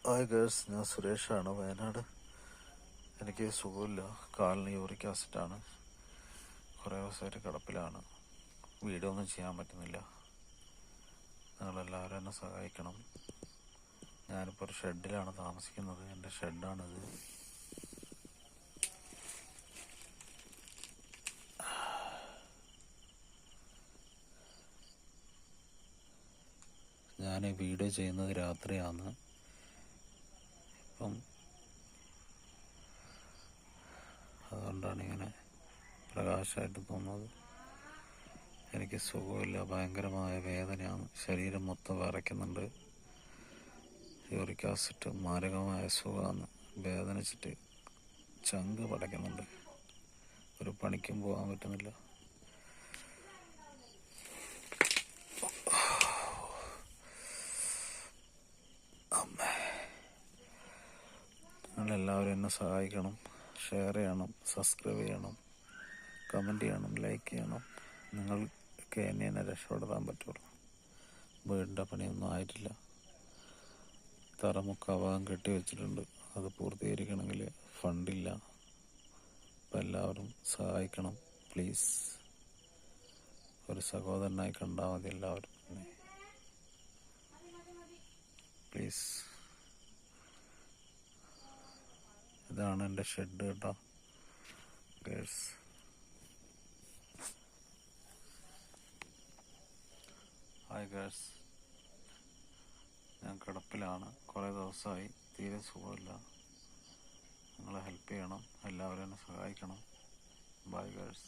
Hi girls, ഞാൻ സുരേഷാണ്, വയനാട്. എനിക്ക് സുഖമില്ല, കാലിന് യൂറിക് ആസിഡാണ്. കുറേ ദിവസമായിട്ട് കിടപ്പിലാണ്. വീഡിയോ ഒന്നും ചെയ്യാൻ പറ്റുന്നില്ല. നിങ്ങളെല്ലാവരും എന്നെ സഹായിക്കണം. ഞാനിപ്പോൾ ഒരു ഷെഡിലാണ് താമസിക്കുന്നത്. എൻ്റെ ഷെഡാണിത്. ഞാൻ വീഡിയോ ചെയ്യുന്നത് രാത്രിയാണ്. ഇപ്പം അതുകൊണ്ടാണ് ഇങ്ങനെ പ്രകാശമായിട്ട് തോന്നുന്നത്. എനിക്ക് സുഖമില്ല, ഭയങ്കരമായ വേദനയാണ്, ശരീരം മൊത്തം വിറയ്ക്കുന്നുണ്ട്. യൂറിക് ആസിഡ് മാരകമായ സുഖമാണ്. വേദനിച്ചിട്ട് ചങ്ക് പടയ്ക്കുന്നുണ്ട്. ഒരു പണിക്കും പോകാൻ പറ്റുന്നില്ല. നിങ്ങളെല്ലാവരും എന്നെ സഹായിക്കണം. ഷെയർ ചെയ്യണം, സബ്സ്ക്രൈബ് ചെയ്യണം, കമൻറ്റ് ചെയ്യണം, ലൈക്ക് ചെയ്യണം. നിങ്ങൾക്ക് എന്നെ രക്ഷപ്പെടുത്താൻ പറ്റുള്ളൂ. വീടിൻ്റെ പണിയൊന്നും ആയിട്ടില്ല. തറമുക്ക ഭാഗം കെട്ടി വെച്ചിട്ടുണ്ട്. അത് പൂർത്തീകരിക്കണമെങ്കിൽ ഫണ്ടില്ല. അപ്പം എല്ലാവരും സഹായിക്കണം പ്ലീസ്. ഒരു സഹോദരനായി കണ്ടാൽ മതി എല്ലാവരും പ്ലീസ്. ഇതാണ് എൻ്റെ ഷെഡ് കേട്ടോ ഗേഴ്സ്. ഹായ് ഗേഴ്സ്, ഞാൻ കിടപ്പിലാണ്. കുറേ ദിവസമായി, തീരെ സുഖമില്ല. നിങ്ങളെ ഹെൽപ്പ് ചെയ്യണം, എല്ലാവരും എന്നെ സഹായിക്കണം. Bye girls.